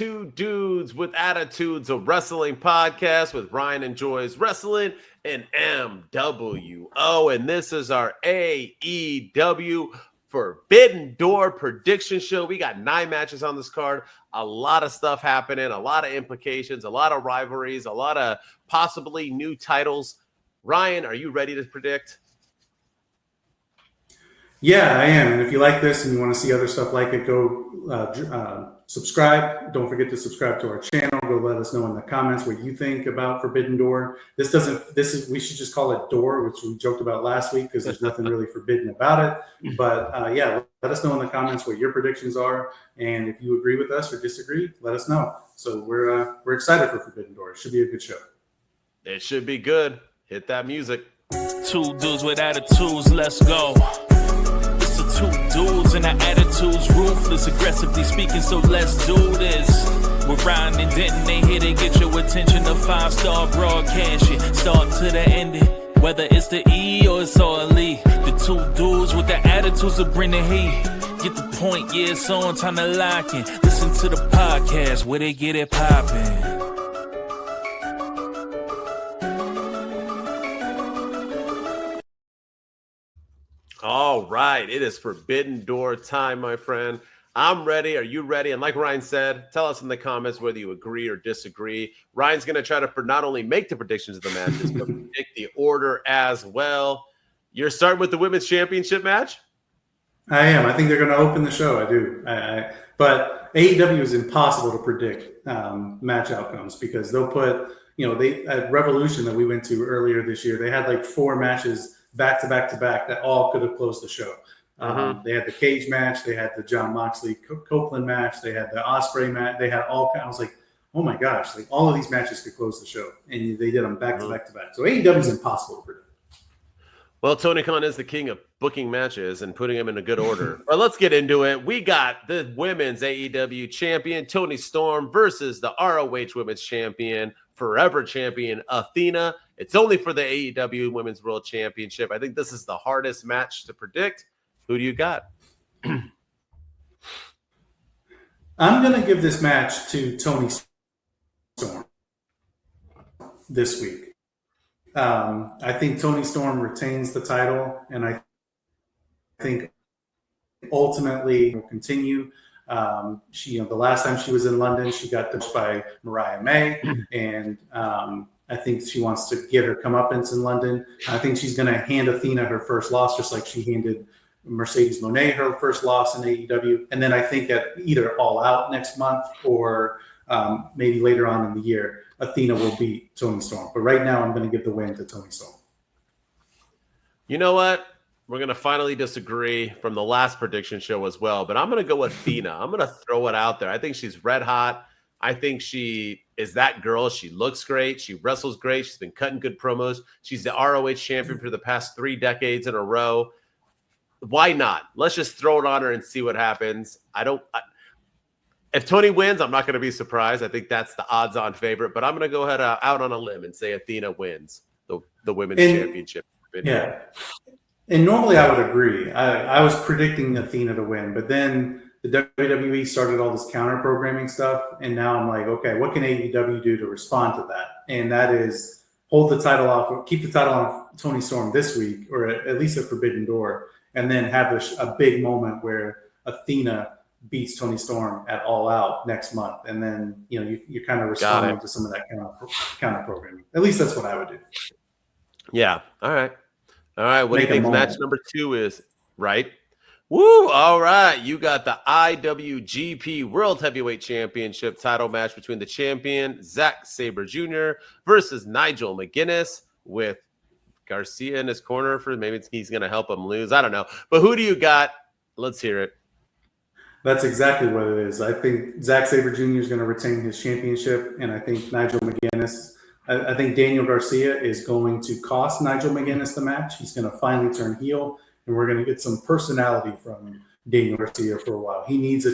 Two Dudes with Attitudes, a wrestling podcast with Ryan Enjoys Wrestling and MWO. And this is our AEW Forbidden Door prediction show. We got 9 matches on this card, a lot of stuff happening, a lot of implications, a lot of rivalries, a lot of possibly new titles. Ryan, are you ready to predict? Yeah, I am. And if you like this and you want to see other stuff like it, go subscribe. Don't forget to subscribe to our channel. Go let us know in the comments what you think about Forbidden Door. We should just call it Door, which we joked about last week because there's nothing really forbidden about it. But yeah, let us know in the comments what your predictions are. And if you agree with us or disagree, let us know. So we're excited for Forbidden Door. It should be a good show. It should be good. Hit that music. Two dudes with attitudes, let's go. It's the two dudes and our attitudes ruthless, aggressively speaking, so let's do this. We're Ryan and Denton, they here to get your attention. A 5-star broadcast shit, start to the ending. Whether it's the E or it's all E. The two dudes with the attitudes that bring the heat. Get the point, yeah, it's on, time to lock in. Listen to the podcast where they get it poppin'. All right, it is Forbidden Door time, my friend. I'm ready. Are you ready? And like Ryan said, tell us in the comments whether you agree or disagree. Ryan's going to try to not only make the predictions of the matches, but predict the order as well. You're starting with the Women's Championship match? I am. I think they're going to open the show. I do. But AEW is impossible to predict match outcomes because they'll put, they at Revolution that we went to earlier this year, they had like 4 matches back to back that all could have closed the show. They had the cage match, they had the John Moxley Copeland match, they had the Ospreay match, they had all kinds. I was like, oh my gosh, like all of these matches could close the show, and they did them back to back. So AEW is impossible to predict. Well, Tony Khan is the king of booking matches and putting them in a good order. But let's get into it. We got the women's AEW champion, Toni Storm, versus the ROH women's champion, forever champion, Athena. It's only for the AEW Women's World Championship. I think this is the hardest match to predict. Who do you got? I'm going to give this match to Toni Storm this week. I think Toni Storm retains the title, and I think ultimately will continue. The last time she was in London, she got touched by Mariah May, and I think she wants to get her comeuppance in London. I think she's going to hand Athena her first loss, just like she handed Mercedes Moné her first loss in AEW. And then I think at either All Out next month or maybe later on in the year, Athena will beat Toni Storm. But right now, I'm going to give the win to Toni Storm. You know what? We're going to finally disagree from the last prediction show as well. But I'm going to go with Athena. I'm going to throw it out there. I think she's red hot. I think she is that girl. She looks great. She wrestles great. She's been cutting good promos. She's the ROH champion for the past 3 decades in a row. Why not? Let's just throw it on her and see what happens. If Toni wins, I'm not going to be surprised. I think that's the odds-on favorite. But I'm going to go ahead out on a limb and say Athena wins the women's championship. Yeah. And normally I would agree. I was predicting Athena to win, but then the WWE started all this counter programming stuff, and now I'm like, okay, what can AEW do to respond to that? And that is hold the title off, or keep the title on Toni Storm this week, or at least a Forbidden Door, and then have a big moment where Athena beats Toni Storm at All Out next month, and then you're kind of responding to some of that counter programming. At least that's what I would do. Yeah. All right. What do you think match number 2 is? Right. Woo! All right, you got the IWGP World Heavyweight Championship title match between the champion, Zack Sabre Jr. versus Nigel McGuinness with Garcia in his corner for maybe he's going to help him lose. I don't know. But who do you got? Let's hear it. That's exactly what it is. I think Zack Sabre Jr. is going to retain his championship, and I think Nigel McGuinness I think Daniel Garcia is going to cost Nigel McGuinness the match. He's going to finally turn heel, and we're going to get some personality from Daniel Garcia for a while. He needs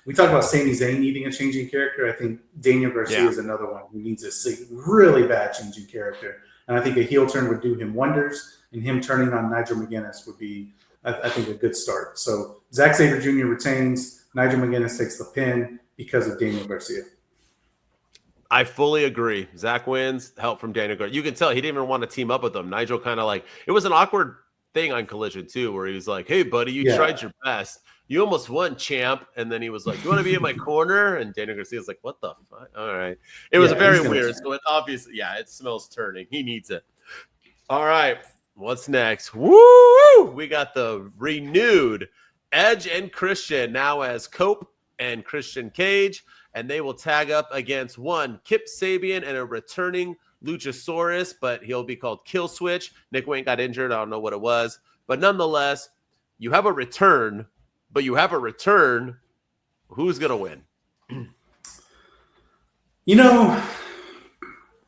we talk about Sami Zayn needing a changing character. I think Daniel Garcia is another one who needs a really bad changing character. And I think a heel turn would do him wonders, and him turning on Nigel McGuinness would be, I think, a good start. So Zack Sabre Jr. retains. Nigel McGuinness takes the pin because of Daniel Garcia. I fully agree. Zack wins. Help from Daniel Garcia. You can tell he didn't even want to team up with them. Nigel kind of like, it was an awkward thing on Collision too, where he was like, "Hey, buddy, you tried your best. You almost won, champ." And then he was like, "You want to be in my corner?" And Daniel Garcia's like, "What the fuck?" All right. It was very weird. So it obviously, it smells turning. He needs it. All right. What's next? Woo! We got the renewed Edge and Christian now as Cope and Christian Cage. And they will tag up against one Kip Sabian and a returning Luchasaurus, but he'll be called Kill Switch. Nick Wayne got injured. I don't know what it was. But nonetheless, you have a return, Who's going to win?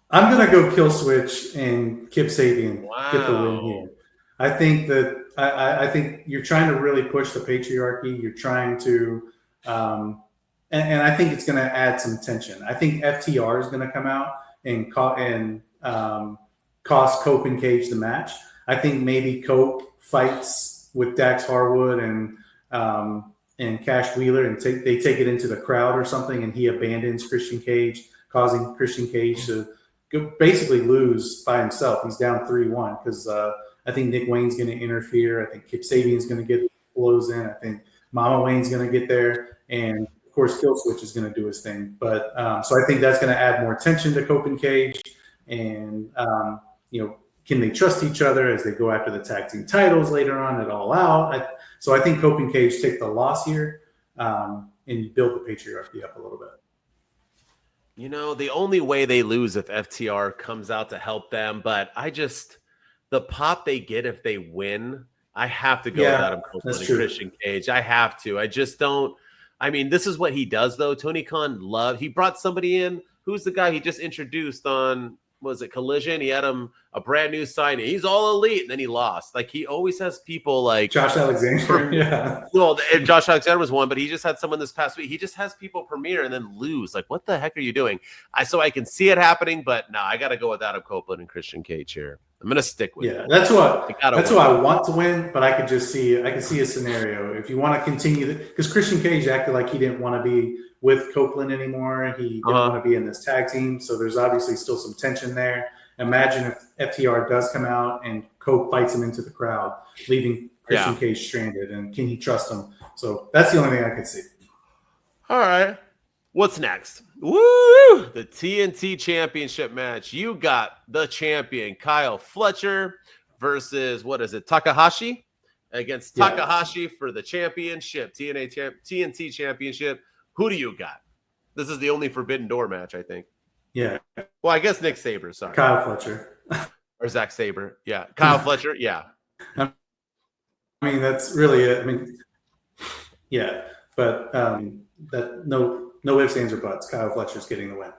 I'm going to go Kill Switch and Kip Sabian get the win here. I think that I think you're trying to really push the patriarchy. You're trying to and I think it's going to add some tension. I think FTR is going to come out and cost Cope and Cage the match. I think maybe Cope fights with Dax Harwood and Cash Wheeler, and they take it into the crowd or something, and he abandons Christian Cage, causing Christian Cage to basically lose by himself. He's down 3-1 because I think Nick Wayne's going to interfere. I think Kip Sabian's going to get blows in. I think Mama Wayne's going to get there, and of course, Kill Switch is going to do his thing. But so I think that's going to add more tension to Cope and Cage. And, can they trust each other as they go after the tag team titles later on at All Out? So I think Cope and Cage take the loss here and build the patriarchy up a little bit. The only way they lose if FTR comes out to help them. But the pop they get if they win, I have to go with Adam Copeland and Christian Cage. I have to. I just don't. I mean, this is what he does, though. Tony Khan he brought somebody in. Who's the guy he just introduced on, was it Collision? He had him a brand new signing. He's all elite, and then he lost. Like, he always has people like Josh Alexander. Well, Josh Alexander was one, but he just had someone this past week. He just has people premiere and then lose. Like, what the heck are you doing? So I can see it happening, but no, I got to go with Adam Copeland and Christian Cage here. I'm gonna stick with it. That's what I want to win, but I can see a scenario if you want to continue because Christian Cage acted like he didn't want to be with Copeland anymore. He didn't want to be in this tag team, so there's obviously still some tension there. Imagine if FTR does come out and Cope fights him into the crowd, leaving Christian Cage stranded, and can he trust him? So that's the only thing I could see. All right. What's next? Woo! The TNT Championship match. You got the champion, Kyle Fletcher, versus, Takahashi? Against Takahashi for the championship, TNT Championship. Who do you got? This is the only Forbidden Door match, I think. Yeah. Well, I guess Nick Sabre, sorry. Kyle Fletcher. Or Zack Sabre. Yeah. Kyle Fletcher, yeah. I mean, that's really it. I mean, yeah. But no ifs, ands, or buts. Kyle Fletcher's getting the win.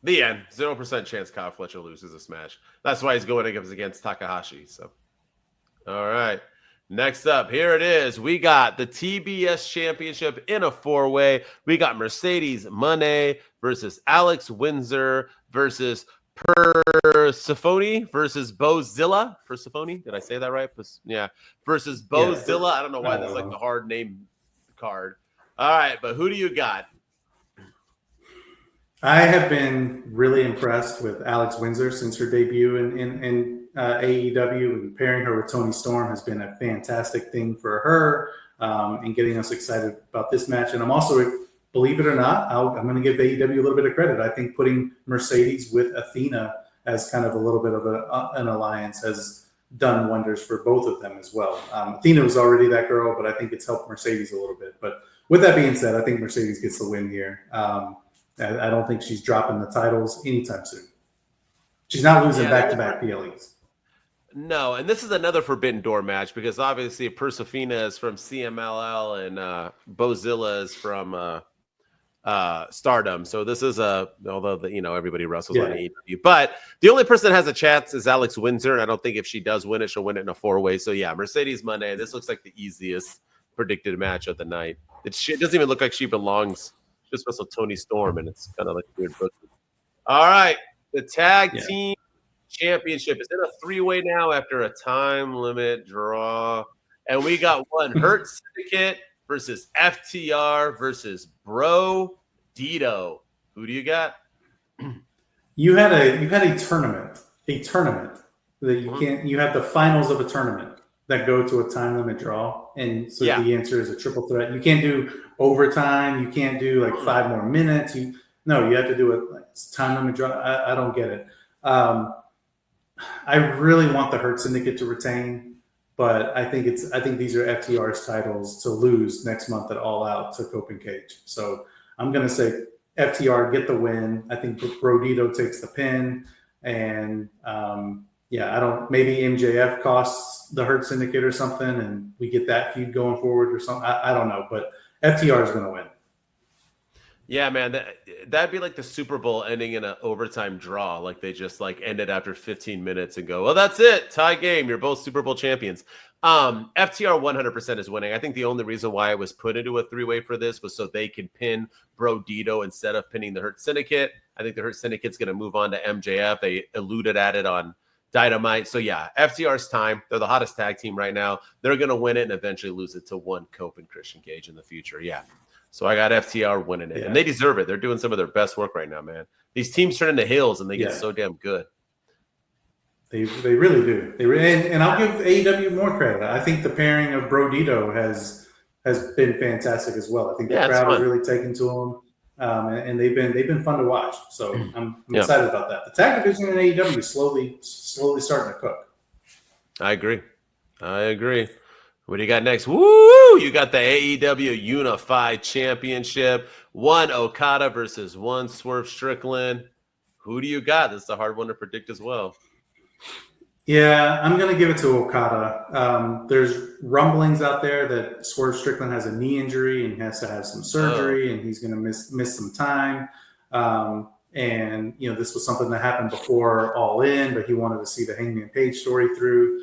The end. 0% chance Kyle Fletcher loses this match. That's why he's going against Takahashi. So, all right. Next up, here it is. We got the TBS Championship in a four-way. We got Mercedes Moné versus Alex Windsor versus Persephone versus Bozilla. Persephone? Did I say that right? Versus Bozilla. I don't know why that's like the hard name card. All right, but who do you got? I have been really impressed with Alex Windsor since her debut in AEW, and pairing her with Toni Storm has been a fantastic thing for her and getting us excited about this match. And I'm also, believe it or not, I'm going to give AEW a little bit of credit. I think putting Mercedes with Athena as kind of a little bit of an alliance has done wonders for both of them as well. Athena was already that girl, but I think it's helped Mercedes a little bit. But with that being said, I think Mercedes gets the win here. I don't think she's dropping the titles anytime soon. She's not losing back-to-back PLEs. No, and this is another Forbidden Door match because obviously Persephone is from CMLL and Bozilla is from Stardom. So this is although everybody wrestles on AEW, but the only person that has a chance is Alex Windsor, and I don't think if she does win it, she'll win it in a four-way. So yeah, Mercedes Moné. This looks like the easiest predicted match of the night. It doesn't even look like she belongs. Just wrestle Toni Storm, and it's kind of like weird booking. All right, the tag team championship is in a three-way now after a time limit draw, and we got one Hurt Syndicate versus FTR versus Bandido. Who do you got? You had a tournament that you Mhm. can't. You have the finals of a tournament that go to a time limit draw, and so Yeah. the answer is a triple threat. You can't do overtime. You can't do like 5 more minutes. You have to do it like it's time limit draw. I don't get it. I really want the Hurt Syndicate to retain, but I think these are FTR's titles to lose next month at All Out to Cope and Cage. So I'm going to say FTR get the win. I think Brodito takes the pin, and I don't. Maybe MJF costs the Hurt Syndicate or something, and we get that feud going forward or something. I don't know, but FTR is going to win. Yeah, man, that'd be like the Super Bowl ending in an overtime draw. Like they just like ended after 15 minutes and go, well, that's it. Tie game. You're both Super Bowl champions. FTR 100% is winning. I think the only reason why it was put into a three-way for this was so they can pin Brodito instead of pinning the Hurt Syndicate. I think the Hurt Syndicate's going to move on to MJF. They alluded at it on Dynamite. So yeah, FTR's time. They're the hottest tag team right now. They're going to win it and eventually lose it to one Cope and Christian Cage in the future. Yeah. So I got FTR winning it, and they deserve it. They're doing some of their best work right now, man. These teams turn into hills, and they get so damn good. They really do. And I'll give AEW more credit. I think the pairing of Brodito has been fantastic as well. I think the crowd has really taken to them, and they've been fun to watch. So I'm excited about that. The tag division in AEW is slowly starting to cook. I agree. What do you got next? Woo! You got the AEW Unified Championship. One Okada versus one Swerve Strickland. Who do you got? This is a hard one to predict as well. Yeah, I'm going to give it to Okada. There's rumblings out there that Swerve Strickland has a knee injury and has to have some surgery, and he's going to miss some time. And this was something that happened before All In, but he wanted to see the Hangman Page story through.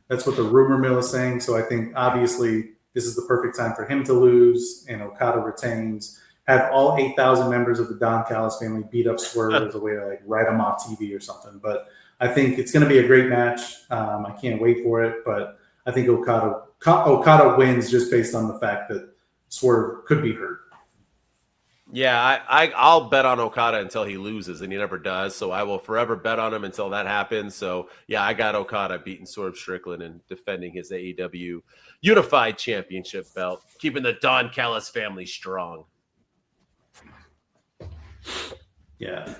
That's what the rumor mill is saying. So I think obviously this is the perfect time for him to lose, and Okada retains. Have all 8,000 members of the Don Callis family beat up Swerve as a way to like write him off TV or something. But I think it's going to be a great match. I can't wait for it. But I think Okada wins just based on the fact that Swerve could be hurt. Yeah, I'll bet on Okada until he loses, and he never does. So I will forever bet on him until that happens. So yeah, I got Okada beating Swerve Strickland and defending his AEW Unified Championship belt, keeping the Don Callis family strong. Yeah.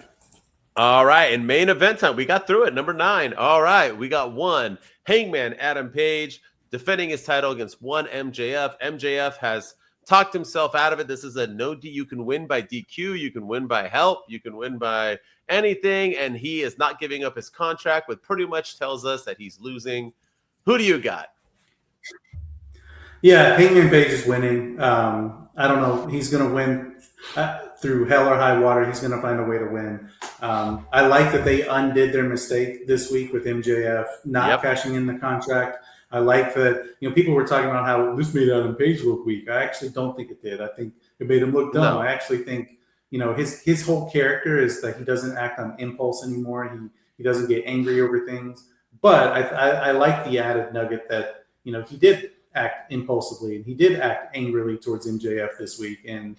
All right, and main event time. We got through it. Number 9. All right, we got one Hangman Adam Page defending his title against one MJF. MJF has talked himself out of it. This is a no D. You can win by DQ. You can win by help. You can win by anything. And he is not giving up his contract, which pretty much tells us that he's losing. Who do you got? Yeah, Hangman Page is winning. I don't know. He's going to win through hell or high water. He's going to find a way to win. I like that they undid their mistake this week with MJF not cashing in the contract. I like that, people were talking about how this made Adam Page look weak. I actually don't think it did. I think it made him look dumb. No. I actually think, his whole character is that he doesn't act on impulse anymore. He doesn't get angry over things. But I like the added nugget that, he did act impulsively and he did act angrily towards MJF this week. And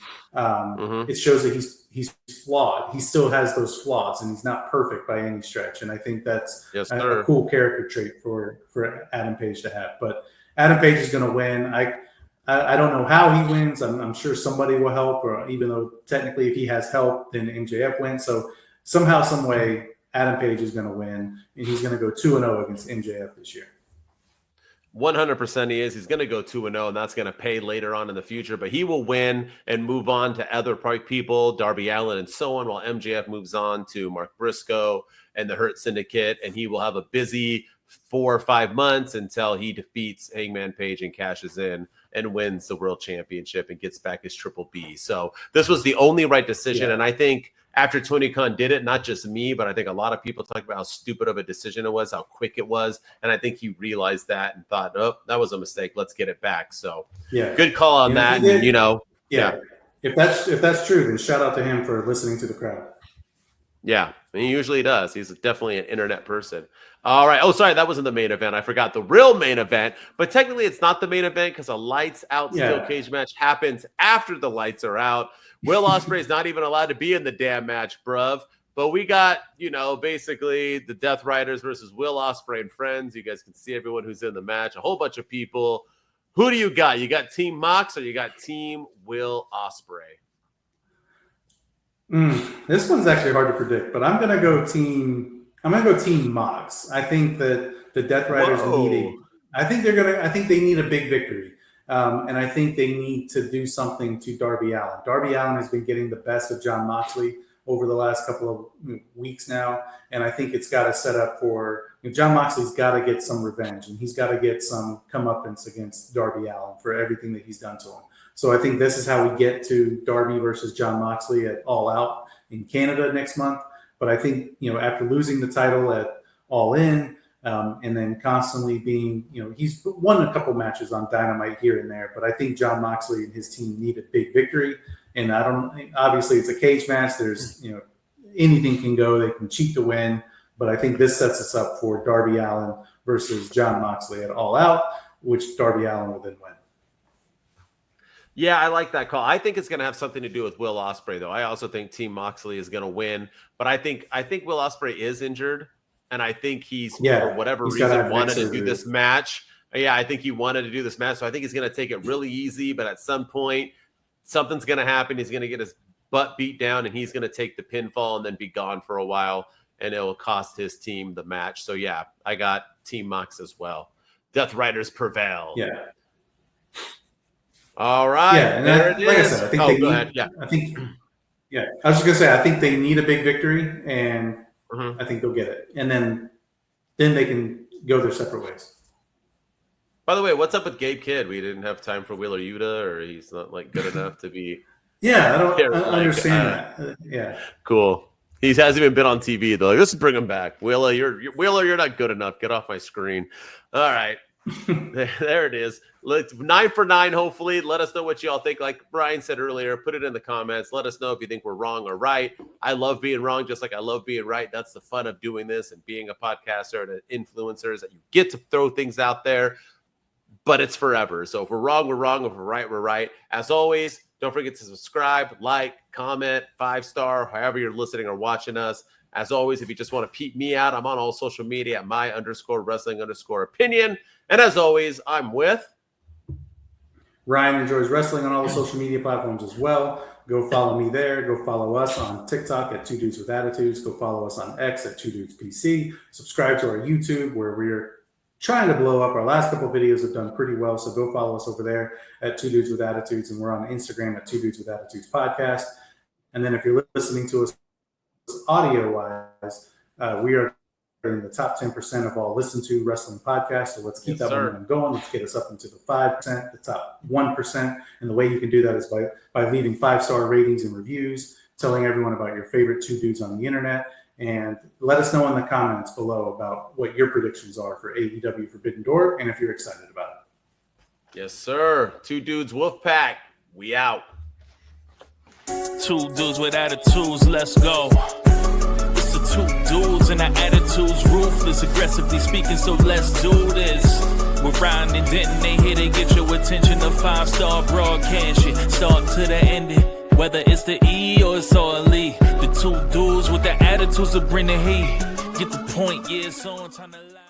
it shows that he's flawed. He still has those flaws and he's not perfect by any stretch. And I think that's a cool character trait for Adam Page to have. But Adam Page is going to win. I don't know how he wins. I'm sure somebody will help, or even though technically if he has help, then MJF wins. So somehow, some way, Adam Page is going to win, and he's going to go 2-0 against MJF this year. 100% he is. He's going to go 2-0, and that's going to pay later on in the future. But he will win and move on to other people, Darby Allin and so on, while MJF moves on to Mark Briscoe and the Hurt Syndicate. And he will have a busy 4 or 5 months until he defeats Hangman Page and cashes in and wins the World Championship and gets back his Triple B. So this was the only right decision. Yeah. And I think after Tony Khan did it, not just me, but I think a lot of people talk about how stupid of a decision it was, how quick it was. And I think he realized that and thought, oh, that was a mistake. Let's get it back. So good call on that. And, If that's true, then shout out to him for listening to the crowd. Yeah, he usually does. He's definitely an internet person. All right. Oh, sorry, that wasn't the main event. I forgot the real main event. But technically, it's not the main event because a lights out steel cage match happens after the lights are out. Will Ospreay's not even allowed to be in the damn match, bruv. But we got, basically the Death Riders versus Will Ospreay and friends. You guys can see everyone who's in the match, a whole bunch of people. Who do you got? You got Team Mox or you got Team Will Ospreay? This one's actually hard to predict, but I'm gonna go Team Mox. I think that the Death Riders I think they need a big victory. And I think they need to do something to Darby Allin. Darby Allin has been getting the best of Jon Moxley over the last couple of weeks now. And I think it's got to set up for Jon Moxley's got to get some revenge, and he's got to get some comeuppance against Darby Allin for everything that he's done to him. So I think this is how we get to Darby versus Jon Moxley at All Out in Canada next month. But I think, after losing the title at All In, and then constantly being, he's won a couple matches on Dynamite here and there, but I think Jon Moxley and his team need a big victory. And obviously it's a cage match. There's, anything can go. They can cheat to win, but I think this sets us up for Darby Allin versus Jon Moxley at All Out, which Darby Allin will then win. Yeah, I like that call. I think it's going to have something to do with Will Ospreay, though. I also think Team Moxley is going to win, but I think Will Ospreay is injured. And I think for whatever reason, wanted to do this match. Yeah, I think he wanted to do this match. So I think he's going to take it really easy. But at some point, something's going to happen. He's going to get his butt beat down, and he's going to take the pinfall and then be gone for a while. And it will cost his team the match. So, yeah, I got Team Mox as well. Death Riders prevail. Yeah. All right. Yeah, and there it is. Like I said, I think go ahead. Yeah. I was just going to say, I think they need a big victory, and I think they'll get it. And then they can go their separate ways. By the way, what's up with Gabe Kidd? We didn't have time for Wheeler Yuta, or he's not good enough to be. Yeah, I don't understand that. Yeah. Cool. He hasn't even been on TV though. Let's bring him back. Wheeler, you're not good enough. Get off my screen. All right. There it is. 9 for 9, hopefully. Let us know what you all think. Like Brian said earlier, put it in the comments. Let us know if you think we're wrong or right. I love being wrong just like I love being right. That's the fun of doing this and being a podcaster and an influencer, is that you get to throw things out there, but it's forever. So if we're wrong, we're wrong. If we're right, we're right. As always, don't forget to subscribe, like, comment, 5-star, however you're listening or watching us. As always, if you just want to peep me out, I'm on all social media at my_wrestling_opinion. And as always, I'm with Ryan. Enjoys wrestling on all the social media platforms as well. Go follow me there. Go follow us on TikTok at 2 Dudes with Attitudes. Go follow us on X at 2 Dudes PC. Subscribe to our YouTube, where we're trying to blow up. Our last couple of videos have done pretty well, so go follow us over there at 2 Dudes with Attitudes. And we're on Instagram at 2 Dudes with Attitudes Podcast. And then if you're listening to us audio-wise, we are in the top 10% of all listened to wrestling podcasts. So let's keep that momentum going. Let's get us up into the 5%, the top 1%. And the way you can do that is by leaving 5-star ratings and reviews, telling everyone about your favorite 2 dudes on the internet, and let us know in the comments below about what your predictions are for AEW Forbidden Door and if you're excited about it. Yes, sir. 2 Dudes Wolfpack. We out. 2 dudes with attitudes, let's go. It's the 2 dudes and our attitudes ruthless, aggressively speaking, so let's do this. We're riding in Denton, they here to get your attention. A 5-star broadcast shit, start to the ending. Whether it's the E or it's all Lee, the 2 dudes with the attitudes to bring the heat. Get the point, yeah, it's on time to lie.